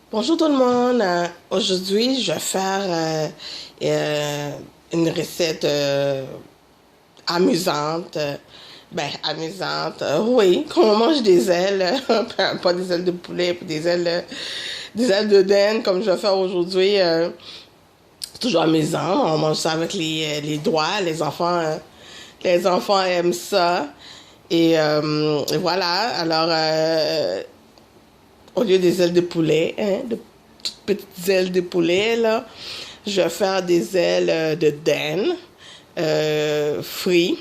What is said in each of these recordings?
Bonjour tout le monde. Aujourd'hui, je vais faire une recette amusante. Amusante. Oui, qu'on mange des ailes, pas des ailes de poulet, puis des ailes de dinde comme je vais faire aujourd'hui. C'est toujours amusant. On mange ça avec les doigts. Les enfants aiment ça. Et voilà. Alors, au lieu des ailes de poulet, hein, de toutes petites ailes de poulet, là, je vais faire des ailes de dinde frites.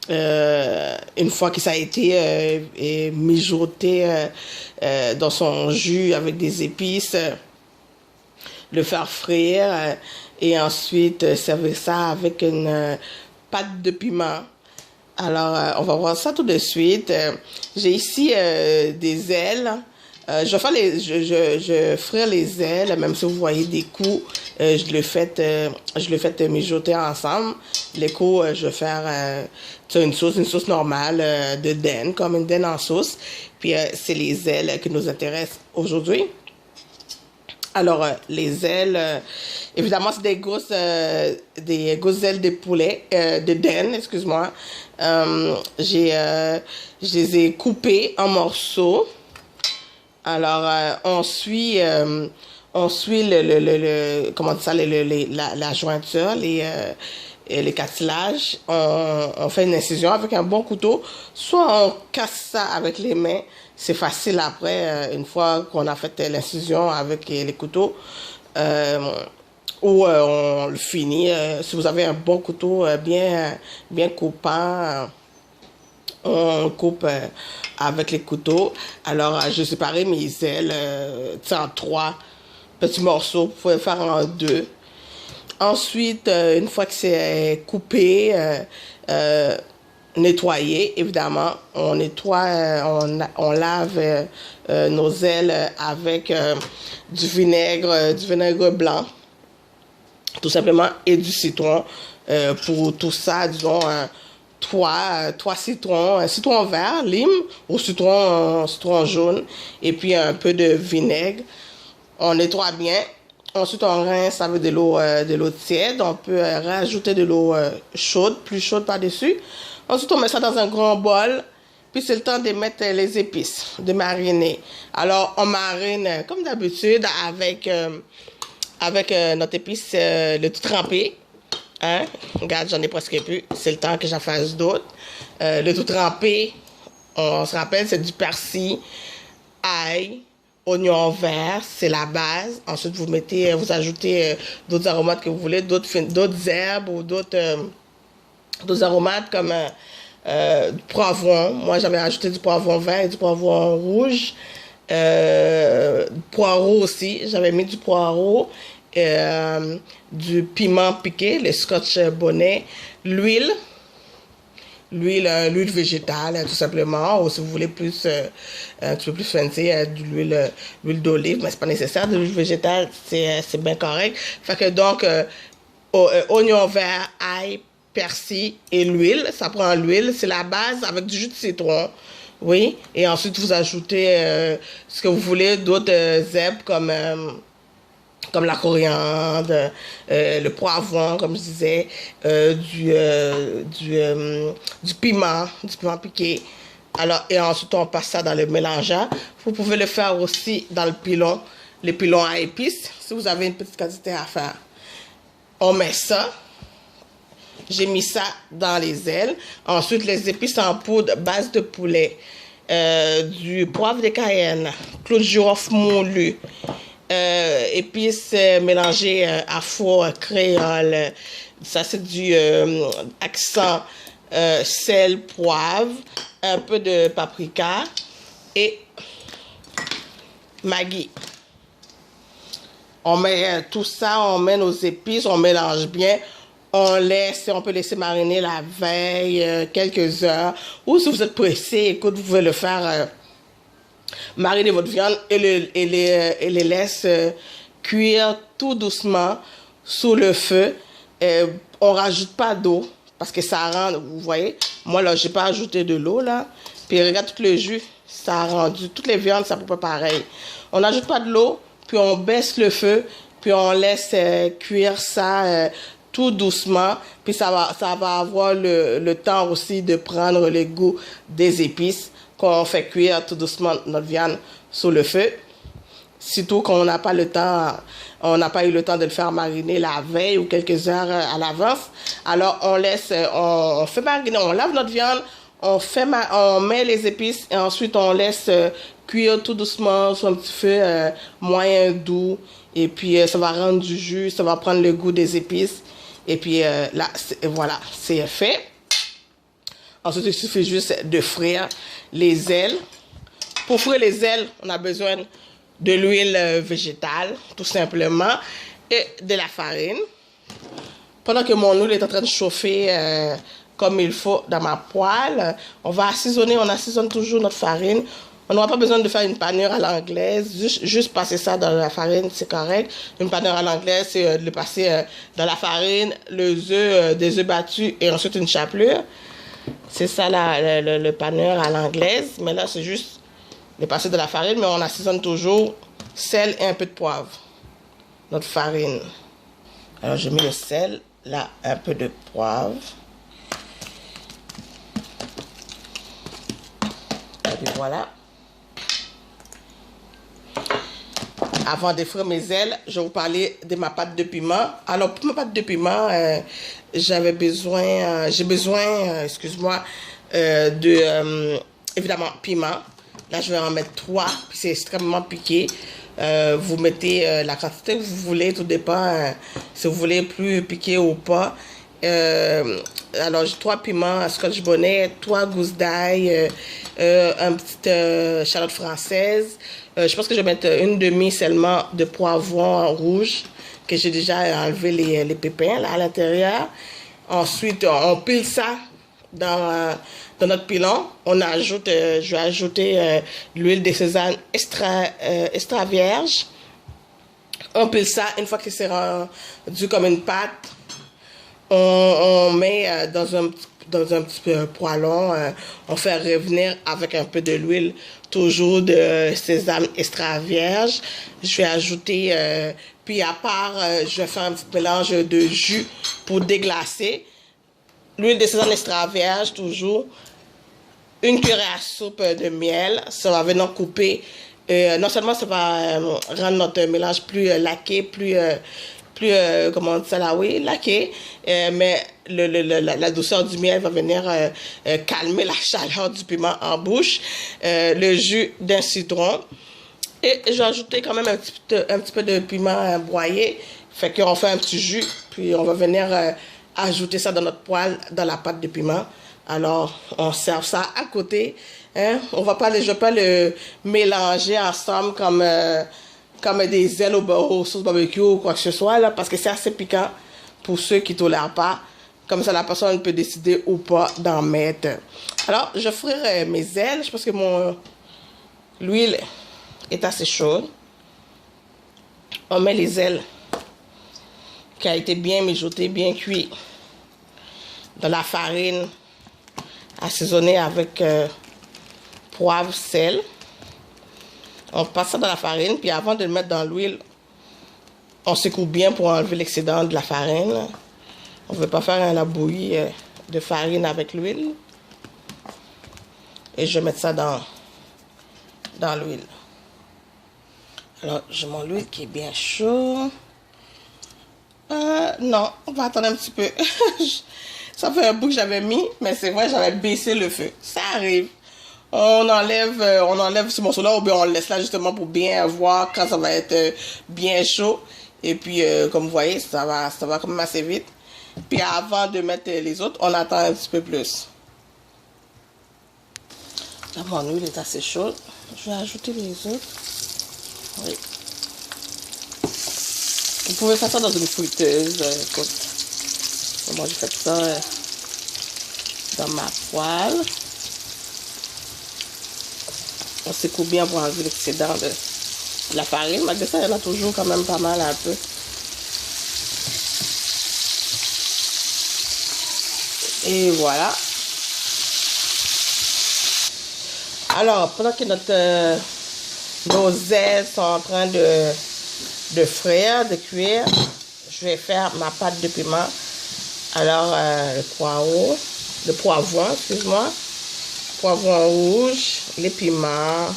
Une fois que ça a été mijoté dans son jus avec des épices, le faire frire et ensuite servir ça avec une pâte de piment. Alors, on va voir ça tout de suite. J'ai ici des ailes. Je frire les ailes, même si vous voyez des coups, je le fais mijoter ensemble. Les coups, je vais faire une sauce normale de dinde, comme une dinde en sauce. Puis c'est les ailes qui nous intéressent aujourd'hui. Alors, les ailes, évidemment, c'est des grosses ailes de poulet, de dinde, excuse-moi. Je les ai coupées en morceaux. Alors, on suit comment dire ça, la jointure, les cartilages. On fait une incision avec un bon couteau. Soit on casse ça avec les mains. C'est facile après, une fois qu'on a fait l'incision avec les couteaux. Ou on le finit. Si vous avez un bon couteau bien coupant, on coupe avec les couteaux. Alors, je séparais mes ailes en 3 petits morceaux. Vous pouvez faire en 2. Ensuite, une fois que c'est coupé, nettoyé, évidemment, on nettoie, on lave nos ailes avec du vinaigre blanc, tout simplement, et du citron. Pour tout ça, disons, trois citrons, un citron vert, lime, ou citron jaune, et puis un peu de vinaigre. On nettoie bien. Ensuite, on rince avec de l'eau tiède. On peut rajouter de l'eau chaude, plus chaude par-dessus. Ensuite, on met ça dans un grand bol. Puis, c'est le temps de mettre les épices, de mariner. Alors, on marine, comme d'habitude, avec notre épice, le tout trempé. Hein? Regarde, j'en ai presque plus. C'est le temps que j'en fasse d'autres. Le tout trempé, on se rappelle, c'est du persil, ail, oignon vert, c'est la base. Ensuite, vous ajoutez d'autres aromates que vous voulez, d'autres herbes ou d'autres aromates comme du poivron. Moi, j'avais ajouté du poivron vert et du poivron rouge. Du poireau aussi. J'avais mis du poireau. Du piment piqué, le scotch bonnet, l'huile végétale, tout simplement, ou si vous voulez plus, un petit peu plus fancy, de l'huile d'olive, mais c'est pas nécessaire, de l'huile végétale, c'est bien correct. Fait que donc, oignon vert, ail, persil et l'huile, ça prend l'huile, c'est la base avec du jus de citron. Oui, et ensuite vous ajoutez ce que vous voulez, d'autres herbes comme la coriandre, le poivron, comme je disais, du piment piqué. Alors, et ensuite, on passe ça dans le mélangeant. Vous pouvez le faire aussi dans les pilons à épices, si vous avez une petite quantité à faire. On met ça. J'ai mis ça dans les ailes. Ensuite, les épices en poudre, base de poulet, du poivre de Cayenne, clou de girofle moulu, épices mélangées à four créole. Ça, c'est du accent sel, poivre, un peu de paprika et Maggi. On met tout ça, on met nos épices, on mélange bien. On peut laisser mariner la veille quelques heures. Ou si vous êtes pressé, écoute, vous pouvez le faire mariner votre viande et les laisse cuire tout doucement sous le feu. On rajoute pas d'eau parce que ça rend, vous voyez, moi là, j'ai pas ajouté de l'eau là. Puis regarde tout le jus Ça a rendu toutes les viandes, c'est à peu près pareil. On n'ajoute pas de l'eau, puis on baisse le feu, puis on laisse cuire ça tout doucement. Puis ça va avoir le temps aussi de prendre le goût des épices qu'on fait cuire tout doucement notre viande sous le feu. Surtout qu'on n'a pas le temps, on n'a pas eu le temps de le faire mariner la veille ou quelques heures à l'avance. Alors on laisse, on fait mariner, on lave notre viande, on met les épices et ensuite on laisse cuire tout doucement sur un petit feu moyen doux. Et puis ça va rendre du jus, ça va prendre le goût des épices. Et puis là, voilà, c'est fait. Ensuite, il suffit juste de frire les ailes. Pour frire les ailes, on a besoin de l'huile végétale, tout simplement, et de la farine. Pendant que mon huile est en train de chauffer comme il faut dans ma poêle, on va assaisonner, on assaisonne toujours notre farine. On n'aura pas besoin de faire une panure à l'anglaise, juste passer ça dans la farine, c'est correct. Une panure à l'anglaise, c'est de le passer dans la farine, les œufs, des œufs battus et ensuite une chapelure. C'est ça le panure à l'anglaise, mais là c'est juste le passer de la farine, mais on assaisonne toujours sel et un peu de poivre, notre farine. Alors je mets le sel, là un peu de poivre. Et puis voilà. Avant de frire mes ailes, je vais vous parler de ma pâte de piment. Alors pour ma pâte de piment, j'ai besoin, excuse-moi, évidemment piment. Là, je vais en mettre 3, puis c'est extrêmement piqué. Vous mettez la quantité que vous voulez, tout dépend si vous voulez plus piqué ou pas. Alors, j'ai 3 piments scotch bonnet, 3 gousses d'ail, un petit charlotte française. Je pense que je vais mettre une demi seulement de poivron rouge, que j'ai déjà enlevé les pépins là, à l'intérieur. Ensuite, on pile ça dans notre pilon. On ajoute, je vais ajouter l'huile de sésame extra vierge. On pile ça. Une fois que c'est rendu comme une pâte, on met dans un petit poêlon, on fait revenir avec un peu de l'huile, toujours de sésame extra vierge. Je vais ajouter, puis à part, je vais faire un petit mélange de jus pour déglacer. L'huile de sésame extra vierge, toujours. Une cuillère à soupe de miel. Ça va venir couper. Non seulement ça va rendre notre mélange plus laqué, plus comment on dit ça là, oui, laqué. Mais la douceur du miel va venir calmer la chaleur du piment en bouche. Le jus d'un citron. Et j'ai ajouté quand même un petit peu de piment broyé. Fait qu'on fait un petit jus. Puis on va venir ajouter ça dans notre poêle, dans la pâte de piment. Alors, on sert ça à côté. Hein? Je ne vais pas le mélanger ensemble comme des ailes au sauce barbecue ou quoi que ce soit, là, parce que c'est assez piquant pour ceux qui ne tolèrent pas. Comme ça, la personne peut décider ou pas d'en mettre. Alors, je ferai mes ailes. Je pense que l'huile est assez chaude. On met les ailes qui a été bien mijotée, bien cuit dans la farine assaisonnée avec poivre, sel. On passe ça dans la farine, puis avant de le mettre dans l'huile, on secoue bien pour enlever l'excédent de la farine. On ne veut pas faire un bouillie de farine avec l'huile. Et je vais mettre ça dans l'huile. Alors, j'ai mon huile qui est bien chaud. Non, on va attendre un petit peu. Ça fait un bout que j'avais mis, mais c'est vrai, j'avais baissé le feu. Ça arrive. On enlève ce morceau-là, ou bien on le laisse là justement pour bien voir quand ça va être bien chaud. Et puis, comme vous voyez, ça va quand même assez vite. Puis avant de mettre les autres, on attend un petit peu plus. Là, mon huile est assez chaude. Je vais ajouter les autres. Oui. Vous pouvez faire ça dans une friteuse. Écoute. Moi, j'ai fait ça dans ma poêle. On secoue bien pour enlever l'excédent de la farine. Malgré ça, il y en a toujours quand même pas mal un peu. Et voilà. Alors, pendant que nos ailes sont en train de frire, de cuire, je vais faire ma pâte de piment. Alors, le poivron, excuse-moi, poivron rouge, les piments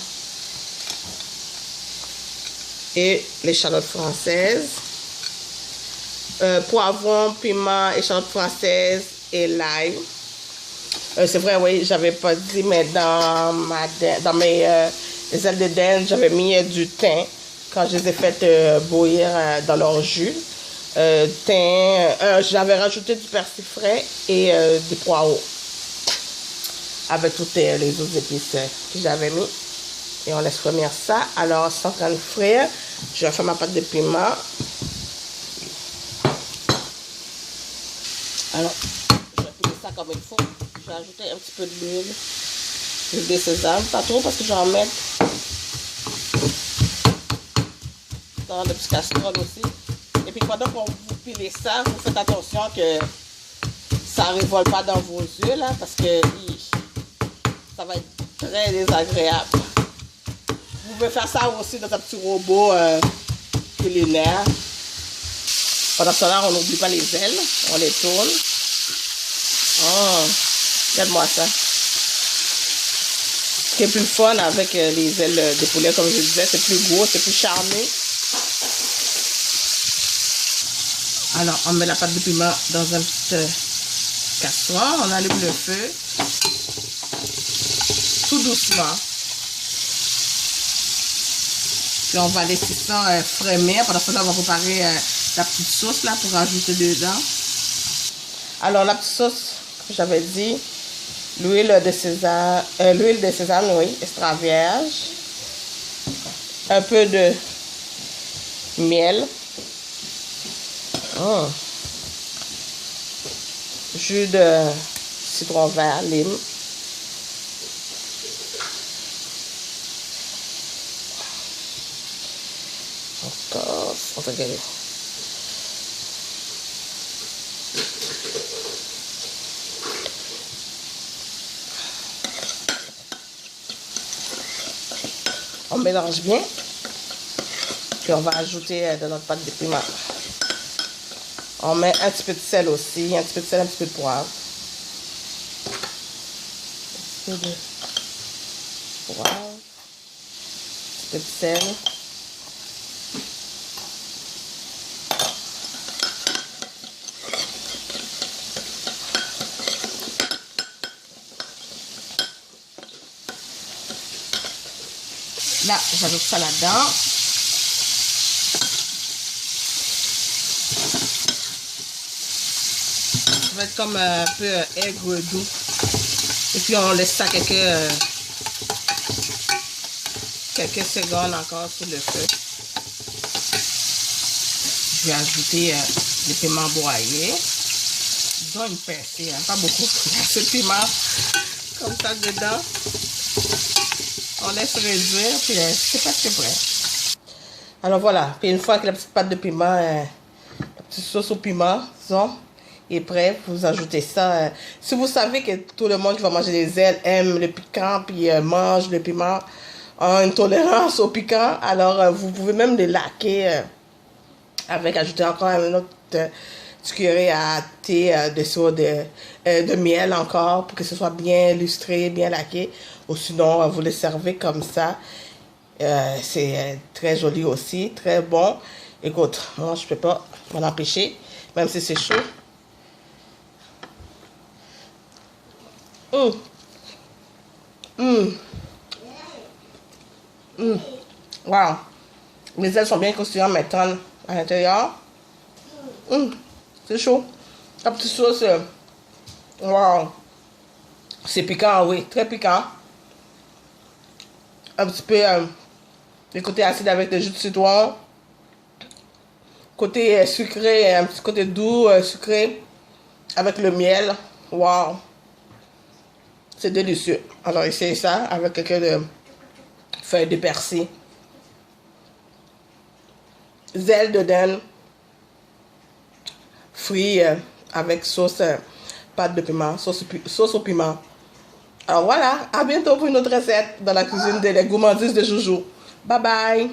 et l'échalote française. Poivron, piment, échalote française et l'ail. C'est vrai, oui, j'avais pas dit, mais dans mes ailes de dinde, j'avais mis du thym quand je les ai faites bouillir dans leur jus. J'avais rajouté du persil frais et des poireaux avec toutes les autres épices que j'avais mis. Et on laisse revenir ça. Alors, c'est en train de frire. Je vais faire ma pâte de piment. Alors, je vais piler ça comme il faut. Je vais ajouter un petit peu d'huile de sésame. Pas trop parce que je vais en mettre dans le petit casserole aussi. Et puis pendant qu'on vous pilez ça, vous faites attention que ça ne révole pas dans vos yeux là, parce que ça va être très désagréable. Vous pouvez faire ça aussi dans un petit robot culinaire. Pendant ce temps-là, on n'oublie pas les ailes, on les tourne. Oh, regarde-moi ça. Ce qui est plus fun avec les ailes de poulet, comme je disais, c'est plus gros, c'est plus charmé. Alors, on met la pâte de piment dans une petite casserole, on allume le feu, tout doucement. Puis on va laisser ça frémir. Pendant ce temps, on va préparer la petite sauce là pour rajouter dedans. Alors, la petite sauce, comme j'avais dit, l'huile de sésame, oui, extra vierge, un peu de miel. Jus de citron vert, lime. Encore, on va regarder. On mélange bien. Puis on va ajouter de notre pâte de piment. On met un petit peu de sel aussi, un petit peu de sel, un petit peu de poivre. Un petit peu de poivre. Un petit peu de sel. Là, j'ajoute ça là-dedans. Ça va être comme un peu aigre doux. Et puis on laisse ça quelques secondes encore sur le feu. Je vais ajouter les piments broyés. Disons une pincée, hein, pas beaucoup. Ce piment comme ça dedans. On laisse réduire, puis c'est presque prêt. Alors voilà, puis une fois que la petite pâte de piment, la petite sauce au piment, disons, est prête, vous ajoutez ça. Si vous savez que tout le monde qui va manger des ailes aime le piquant, puis mange le piment, a une tolérance au piquant, alors vous pouvez même les laquer avec, ajouter encore un autre cuillerée à thé de miel encore, pour que ce soit bien lustré, bien laqué. Ou sinon, vous les servez comme ça. C'est très joli aussi, très bon. Écoute, moi, je ne peux pas m'en empêcher, même si c'est chaud. Wow. Les ailes sont bien croustillantes maintenant à l'intérieur. C'est chaud. La petite sauce, wow. C'est piquant, oui, très piquant. Un petit peu le côté acide avec le jus de citron. Côté sucré, un petit côté doux, sucré avec le miel. Wow. C'est délicieux. Alors, essayez ça avec quelques feuilles de persil. Ailes de dinde frites avec sauce pâte de piment, sauce au piment. Alors voilà, à bientôt pour une autre recette dans la cuisine des gourmandises de Joujou. Bye bye!